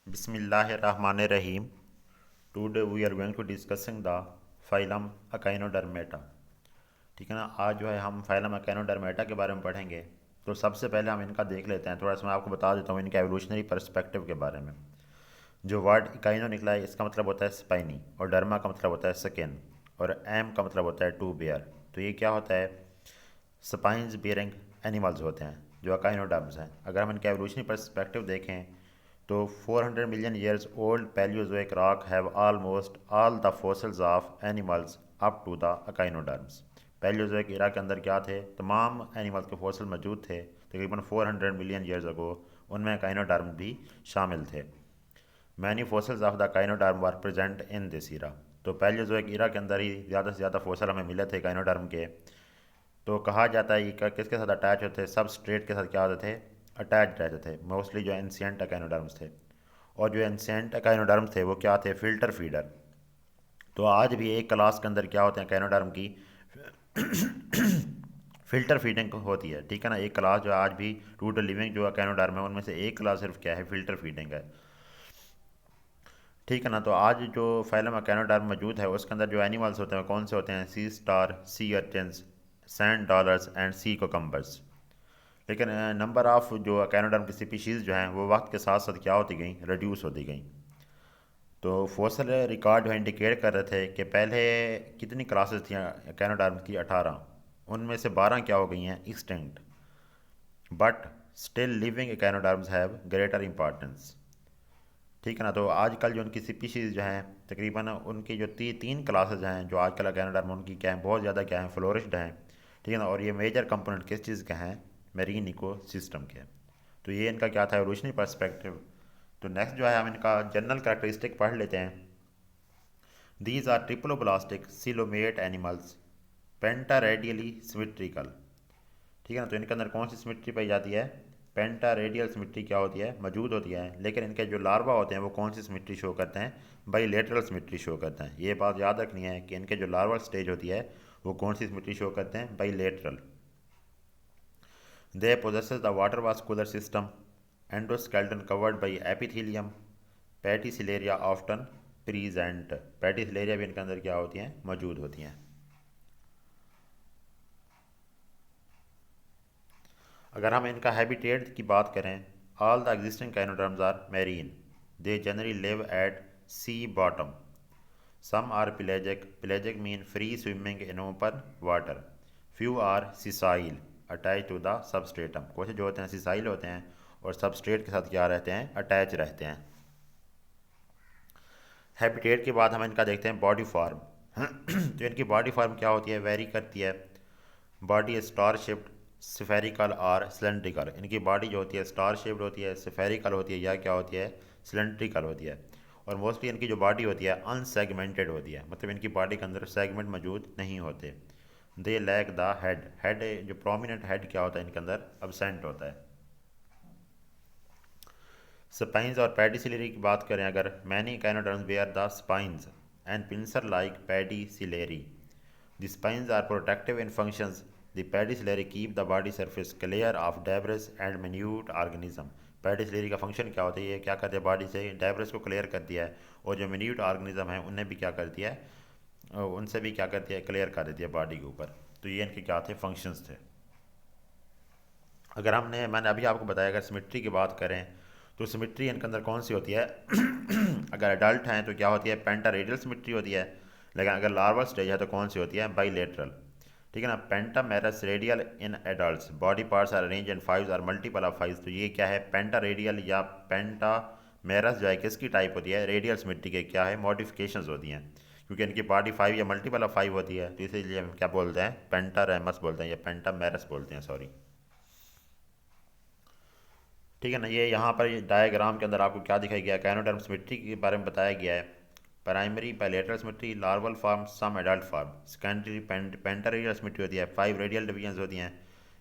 Bismillahirrahmanirrahim. Today we are going to discussing the phylum Echinodermata. ठीक है ना। आज जो है हम फाइलम एकाइनोडर्मेटा के बारे में पढ़ेंगे। तो सबसे पहले हम इनका देख लेते हैं, थोड़ा सा मैं आपको बता देता हूँ इनके एवोल्यूशनरी पर्सपेक्टिव के बारे में। जो वर्ड इकाइनो निकला है इसका मतलब होता है स्पाइनी, और डर्मा का मतलब होता है स्किन, और एम का मतलब होता है टू बेयर। तो ये क्या होता है? स्पाइंस बियरिंग एनिमल्स होते हैं जो अकाइनोडर्म्स हैं। अगर हम इनके एवोल्यूशनरी पर्सपेक्टिव देखें तो 400 million years old Palaeozoic rock have almost all the fossils of animals up to the echinoderms. Palaeozoic era के अंदर क्या थे? तमाम एनिमल्स के फॉसिल मौजूद थे तकरीबन 400 मिलियन ईयर्स अगो। उनमें अकाइनोडर्म भी शामिल थे। Many fossils of the echinoderm were present in this era. तो पैलियोजोइक ईरा के अंदर ही ज़्यादा से ज़्यादा फॉसिल हमें मिले थे काइनोडर्म के। तो कहा जाता है कि किसके साथ अटैच होते? सब स्ट्रेट के साथ क्या होते थे? अटैच रहते थे, मोस्टली जो एंशियंट अकाइनोडर्म्स थे। और जो एंशियंट अकाइनोडर्म्स थे वो क्या थे? Filter feeder. तो आज भी एक क्लास के अंदर क्या होते हैं अकाइनोडर्म की? फिल्टर फीडिंग होती है, ठीक है ना। एक क्लास जो आज भी टू द लिविंग जो अकाइनोडर्म है उनमें से एक क्लास सिर्फ क्या है? फिल्टर फीडिंग है, ठीक है ना। तो आज जो फाइलम अकाइनोडर्म मौजूद है उसके अंदर जो एनिमल्स होते हैं वो कौन से होते हैं? Sea star, sea urchins, sand dollars and sea cucumbers. लेकिन नंबर ऑफ जो अकाइनोडर्म की स्पीशीज़ जो हैं वो वक्त के साथ साथ क्या होती गई? रिड्यूस होती गई। तो फॉसल रिकॉर्ड जो है इंडिकेट कर रहे थे कि पहले कितनी क्लासेस थी कैनाडार्म की? 18। उनमें से 12 क्या हो गई हैं? Extinct. But still living echinoderms have greater importance, ठीक है ना। तो आजकल जो उनकी स्पीशीज़ जो हैं तकरीबन उनकी जो तीन क्लासेज हैं जो आजकल कैनाडार्म उनकी क्या हैं? बहुत ज़्यादा क्या हैं? फ्लोरिश्ड हैं, ठीक है ना। और ये मेजर कंपोनेंट किस चीज़ के हैं? मेरीन इको सिस्टम के। तो ये इनका क्या था? Evolutionary perspective. तो नेक्स्ट जो है हम इनका जनरल कैरेक्टरिस्टिक पढ़ लेते हैं। These are triploblastic coelomate animals, pentaradially symmetrical, ठीक है ना। तो इनके अंदर कौन सी सिमेट्री पाई जाती है? पेंटारेडियल सिमेट्री क्या होती है? मौजूद होती है। लेकिन इनके जो लार्वा होते हैं वो कौन सी सिमेट्री शो करते हैं? बाईलेटरल सिमेट्री शो करते हैं। ये बात याद रखनी है कि इनके जो लार्वल स्टेज होती है वो कौन सी सिमेट्री शो करते हैं? Bilateral. They possesses the water vascular system, endoskeleton covered by epithelium, pedicellariae often present. Pedicellariae भी इनके अंदर क्या होती हैं? मौजूद होती हैं। अगर हम इनका हैबिटेट की बात करें, all the existing echinoderms are marine. They generally live at sea bottom. Some are pelagic, pelagic mean free swimming in open water. Few are sessile attach to the substratum. कुछ जो होते हैं सिसाइल होते हैं और सबस्ट्रेट के साथ क्या रहते हैं? अटैच रहते हैं। हैबिटेट के बाद हम इनका देखते हैं बॉडी फॉर्म। तो इनकी बॉडी फॉर्म क्या होती है? वेरी करती है। बॉडी स्टार शेप्ड, स्फेरिकल और सिलेंड्रिकल। इनकी बॉडी जो होती है स्टार शेप्ड होती है, स्फेरिकल होती है, या क्या होती है? सिलेंड्रिकल होती है। और मोस्टली इनकी जो बॉडी होती है अनसेगमेंटेड होती है, मतलब इनकी बॉडी के अंदर सेगमेंट मौजूद नहीं होते। They lack the head, head जो प्रोमिनेंट हेड क्या होता है इनके अंदर? अब्सेंट होता है। स्पाइंस और पेडिसिलरी की बात करें अगर, many echinoderms bear the spines and pincer like pedicellariae. The spines are protective in functions. The pedicellary keep the body surface clear of debris and minute organism. पेडिसलरी का फंक्शन क्या होता है? ये क्या करते हैं? बॉडी से डेब्रिस को क्लियर कर दिया है, और जो मिन्यूट ऑर्गेनिज्म है उन्हें भी क्या कर दिया है? उनसे भी क्या करती है? क्लियर कर देती है बॉडी के ऊपर। तो ये इनके क्या थे? फंक्शंस थे। अगर मैंने अभी आपको बताया अगर सिमेट्री की बात करें तो सिमेट्री इनके अंदर कौन सी होती है? अगर अडल्ट हैं तो क्या होती है? पेंटारेडियल सिमेट्री होती है। लेकिन अगर लार्वल स्टेज है तो कौन सी होती है? बाईलेटरल, ठीक है ना। Pentamerous radial in adults, body parts are arrange in fives और मल्टीपल ऑफ फाइव्स। तो ये क्या है? पेंटारेडियल या पेंटामेरस जो है किसकी टाइप होती है? रेडियल सिमेट्री के क्या है? मॉडिफिकेशंस होती हैं। क्योंकि इनकी बॉडी फाइव या मल्टीपल ऑफ फाइव होती है तो इसीलिए हम क्या बोलते हैं? पेंटारेमस बोलते हैं या पेंटामेरस बोलते हैं, सॉरी, ठीक है ना। ये यहाँ पर डायग्राम के अंदर आपको क्या दिखाई गया? कैनोडर्म सिमेट्री के बारे में बताया गया है। Primary bilateral symmetry, larval form, some adult form. Secondary pentaradial symmetry होती है, 5 रेडियल डिवीजन होती हैं,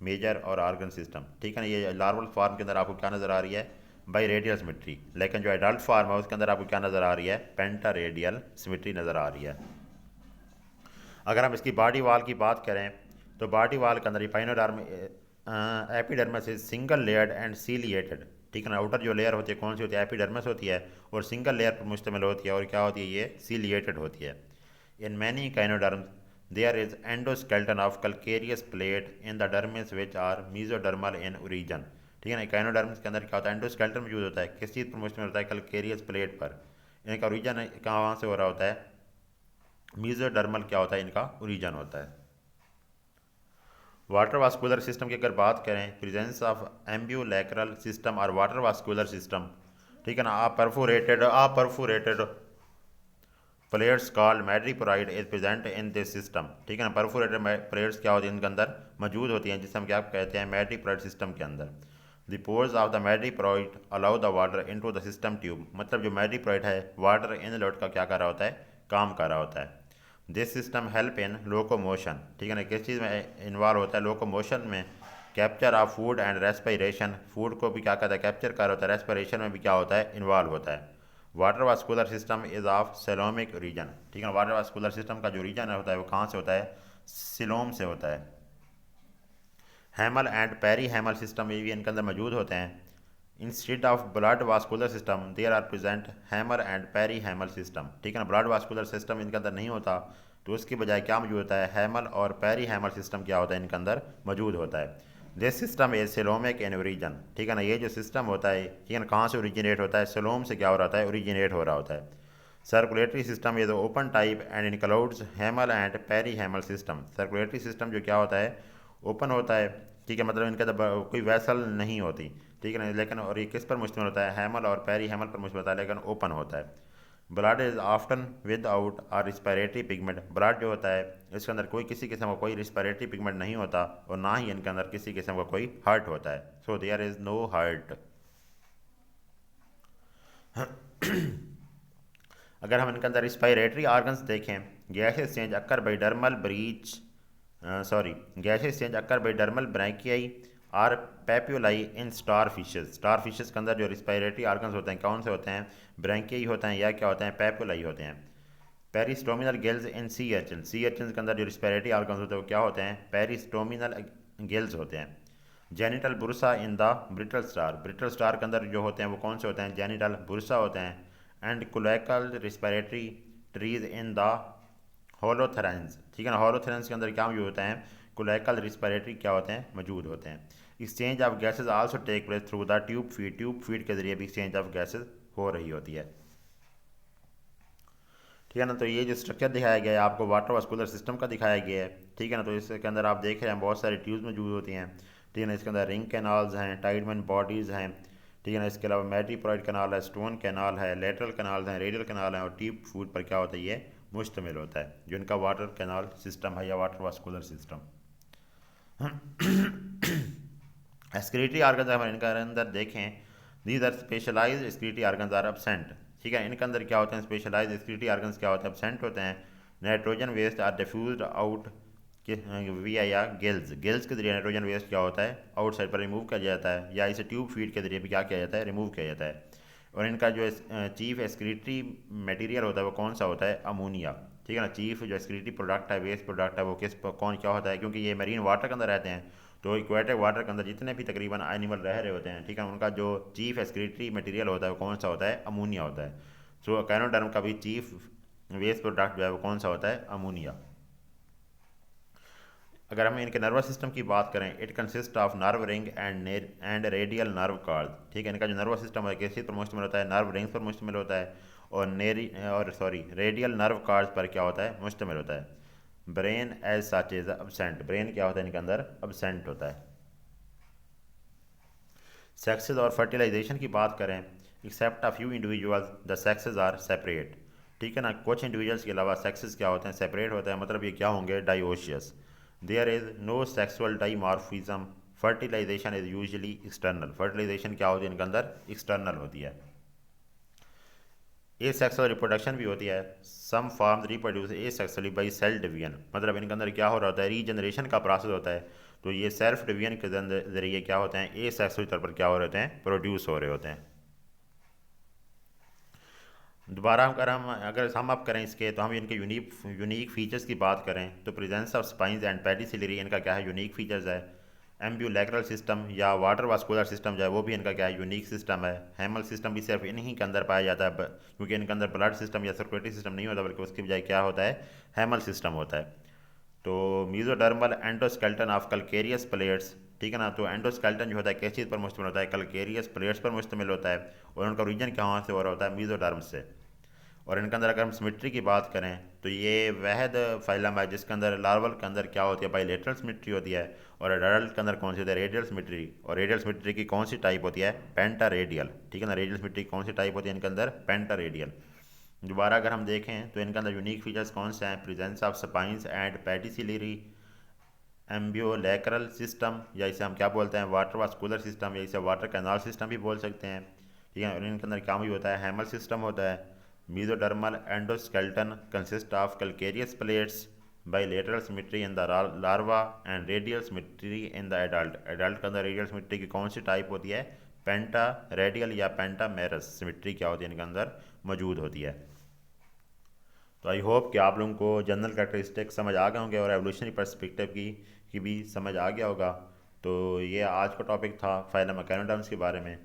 मेजर और आर्गन सिस्टम, ठीक है ना। ये लार्वल फॉर्म के अंदर आपको क्या नज़र आ रही है? By radial symmetry. लेकिन जो एडल्ट फॉर्म है उसके अंदर आपको क्या नज़र आ रही है? पेंटारेडियल सिमेट्री नज़र आ रही है। अगर हम इसकी बॉडी वाल की बात करें तो बॉडी वाल के अंदर echinoderm epidermis is single layered and ciliated, ठीक है ना। आउटर जो लेयर होती है कौन सी होती है, एपिडर्मिस होती है, और सिंगल लेयर पर मुश्तमिल होती है, और क्या होती है, ये सीलिएटेड होती है। In many echinoderms there is endoskeleton of calcareous plate in the dermis which are mesodermal in origin. ठीक है ना। काइनोडर्म्स के अंदर क्या होता है, एंडोस्केल्टन मौजूद होता है, किस चीज़ पर मुश्तमिल होता है, कैलकेरियस प्लेट पर। इनका ओरिजन कहाँ से हो रहा होता है, मीजोडर्मल क्या होता है, इनका ओरिजन होता है। वाटर वास्कुलर सिस्टम की अगर बात करें, प्रेजेंस ऑफ एम्ब्यूलैक्रल सिस्टम और वाटर वास्कुलर सिस्टम, ठीक है ना। A perforated plates called madreporite is present in this system. ठीक है ना। परफोरेटेड प्लेयर्स क्या होती हैं, इनके अंदर मौजूद होती हैं, जिसे हम क्या कहते हैं, मैड्रीपोराइड सिस्टम के अंदर। The pores of the madreporite allow the water into the system tube, मतलब जो मैड्रीपोराइड है वाटर इनलेट का क्या कर रहा होता है, काम कर रहा होता है। This system help in locomotion, ठीक है ना। किस चीज़ में इन्वॉल्व होता है, लोकोमोशन में। Capture of food and respiration, food को भी क्या करता है, कैप्चर कर रहा होता है, रेस्पिरेशन में भी क्या होता है, इन्वॉल्व होता है। Water vascular system is of coelomic region, ठीक है ना। वाटर वास्कुलर सिस्टम का जो रीजन होता है वो कहाँ से होता है, सिलोम से होता है। Haemal and perihaemal system ये भी इनके अंदर मौजूद होते हैं। Instead of blood vascular system there are present haemal and perihaemal system, ठीक है ना। ब्लड वास्कुलर सिस्टम इनके अंदर नहीं होता, तो उसकी बजाय क्या मौजूद होता है, हैमल और पेरी हैमल सिस्टम क्या होता है, इनके अंदर मौजूद होता है। This system is coelomic in origin, ठीक है ना। ये जो सिस्टम होता है, ठीक है ना, कहाँ से ओरिजिनेट होता है, सेलोम से क्या हो रहा है, ओरिजिनेट हो रहा होता है। Circulatory system is open type and includes haemal and perihaemal system. Circulatory system जो क्या होता है, ओपन होता है, ठीक है, मतलब इनके अंदर कोई वैसल नहीं होती, ठीक है ना। लेकिन और ये किस पर मुश्तमिल होता है, हैमल और पेरी हैमल पर मुश्तमिल होता है, लेकिन ओपन होता है। Blood is often with out और रिस्पायरेटरी पिगमेंट, ब्लड जो होता है इसके अंदर कोई किसी किस्म का कोई रिस्पायरेटरी पिगमेंट नहीं होता, और ना ही इनके अंदर किसी किस्म का कोई हार्ट होता है। So there is no heart. अगर हम इनके अंदर रिस्पायरेटरी ऑर्गन्स देखें, gas exchange occur by dermal breach gas exchange occur by dermal branchiae और papulae in star fishes. Star fishes के अंदर जो रिस्पायरेटरी ऑर्गन्स होते हैं कौन से होते हैं, ब्रैंकियाई होते हैं, या क्या होते हैं, पेप्यूलाई होते हैं। Peristomial gills in sea urchin, sea urchin के अंदर जो रिस्पायरेटरी ऑर्गन्स होते हैं वो क्या होते हैं, पेरिस्टोमिनल गिल्स होते हैं। Genital Bursa in the brittle star, brittle star के अंदर जो होते हैं वो कौन से होते हैं, जेनिटल बुरसा होते हैं। And cloacal respiratory trees in the holothurians, ठीक है ना। होलोथेरेंस के अंदर क्या मौजूद होते हैं, कोलेकल रिस्पायरेटरी क्या होते हैं, मौजूद होते हैं। Exchange of gases also take place through the tube feet, tube feet के जरिए भी एक्सचेंज ऑफ गैसेज हो रही होती है, ठीक है ना। तो ये जो स्ट्रक्चर दिखाया गया है आपको वाटर वास्कुलर सिस्टम का दिखाया गया है, ठीक है ना। तो इसके अंदर आप देख रहे हैं बहुत सारी ट्यूब्स मौजूद होती हैं, ठीक है ना। इसके अंदर रिंग कैनाल्स हैं, टाइडमैन बॉडीज़ हैं, ठीक है ना। इसके अलावा मैट्रीपोराइड कैनाल है, स्टोन कैनाल है, लेटरल कैनाल हैं, रेडियल कैनाल हैं, और ट्यूब फूड पर क्या होता है, ये मुश्तमिल होता है, जो इनका वाटर कैनाल सिस्टम है या water vascular system. Excretory organs हम इनके अंदर देखें, these are specialised excretory organs are absent, ठीक है। इनके अंदर क्या होते हैं, स्पेशलाइज्ड एक्सक्रीटरी ऑर्गन्स क्या होते हैं, एब्सेंट होते हैं। Nitrogen waste are diffused out via या गिल्स, गिल्स के जरिए नाइट्रोजन वेस्ट क्या होता है, आउटसाइड पर रिमूव किया जाता है, या इसे ट्यूब फीड के जरिए भी क्या किया जाता है, रिमूव किया जाता है। और इनका जो चीफ एक्सक्रीटरी मटेरियल होता है वो कौन सा होता है, अमोनिया, ठीक है ना। चीफ जो एक्सक्रीटरी प्रोडक्ट है, वेस्ट प्रोडक्ट है, वो कौन क्या होता है, क्योंकि ये मरीन वाटर के अंदर रहते हैं, तो इक्वेटिक वाटर के अंदर जितने भी तकरीबन एनिमल रह रहे होते हैं, ठीक है, उनका जो चीफ एक्सक्रीटरी मटेरियल होता है वो कौन सा होता है, अमोनिया होता है। सो कैनोडर्म का भी चीफ वेस्ट प्रोडक्ट जो है वो कौन सा होता है, अमोनिया। अगर हम इनके नर्वस सिस्टम की बात करें, it consist of nerve ring and radial nerve card, ठीक है। इनका जो नर्वस सिस्टम है किस चीज़ पर मुश्तमिल होता है, नर्व रिंग्स पर मुश्तमिल होता है, और रेडियल नर्व कार्ड्स पर क्या होता है, मुश्तमिल होता है। Brain as such is absent, brain क्या होता है इनके अंदर, अब्सेंट होता है। सेक्सेस और फर्टिलाइजेशन की बात करें, except a few individuals the sexes are separate, ठीक है ना। कुछ इंडिविजुअल्स के अलावा सेक्सेस क्या होते हैं, सेपरेट होते हैं, मतलब ये क्या होंगे, dioecious. There is no sexual dimorphism, fertilisation is usually external, fertilisation क्या होती है इनके अंदर, एक्सटर्नल होती है। ए सेक्सुअल रिप्रोडक्शन भी होती है, some forms reproduce asexually by cell division, मतलब इनके अंदर क्या हो रहा होता है, रीजनरेशन का प्रोसेस होता है, तो ये सेल्फ डिवीजन के जरिए क्या होते हैं, ए सेक्सुअल तौर पर क्या हो रहे होते हैं, प्रोड्यूस हो रहे होते हैं। दोबारा अगर हम अप करें इसके, तो हम इनके यूनिक फीचर्स की बात करें, तो प्रेजेंस ऑफ स्पाइंस एंड पेडिसिलरी इनका क्या है, यूनिक फीचर्स है। एम्ब्यूलैक्रल सिस्टम या वाटर वास्कुलर सिस्टम जो है वो भी इनका क्या है, यूनिक सिस्टम है। हैमल सिस्टम भी सिर्फ इन्हीं के अंदर पाया जाता है, क्योंकि इनके अंदर ब्लड सिस्टम या सर्कुलेटरी सिस्टम नहीं होता, बल्कि उसकी बजाय क्या होता है, हैमल सिस्टम होता है। तो मीजोडर्मल एंडोस्केल्टन ऑफ कलकेरियस प्लेट्स, ठीक है ना। तो एंडोस्केल्टन जो होता है किस चीज़ पर मुश्तमिल होता है, कलकेरियस प्लेट्स पर मुश्तमिल होता है, और उनका रीजन कहाँ से हो रहा होता है, मीजोडर्म से। और इनके अंदर अगर हम सिमेट्री की बात करें तो ये वहद फाइलम है जिसके अंदर लार्वल के अंदर क्या होती है, बाइलेटरल सिमेट्री होती है। और एडल्ट के अंदर कौन सी होती है, रेडियल सिमेट्री। और रेडियल सिमेट्री की कौन सी टाइप होती है, पेंटा रेडियल, ठीक है ना। रेडियल सिमेट्री की कौन सी टाइप होती है इनके अंदर, पेंटा रेडियल। दोबारा अगर हम देखें तो इनके अंदर यूनिक फीचर्स कौन से हैं, presence of spines and pedicellariae ambulacral system, या इसे हम क्या बोलते हैं, वाटर वास्कुलर सिस्टम, या इसे वाटर कैनाल सिस्टम भी बोल सकते हैं, ठीक है। और इनके अंदर क्या भी होता है, हैमल सिस्टम होता है। Mesodermal endoskeleton consist of calcareous plates, bilateral symmetry in the larva and radial symmetry in the adult. Adult के अंदर रेडियल सिमेट्री की कौन सी टाइप होती है, पेंटा रेडियल या पेंटा मेरस सिमेट्री क्या होती है इनके अंदर मौजूद होती है। तो आई होप कि आप लोगों को जनरल कैरेक्टरिस्टिक समझ आ गए होंगे और एवोल्यूशनरी पर्सपेक्टिव की भी समझ आ गया होगा। तो ये आज का टॉपिक था फाइलम एकेनोडर्म्स के बारे में।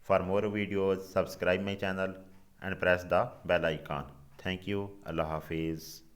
For more videos subscribe my channel and press the bell icon. Thank you, अल्लाह हाफिज़।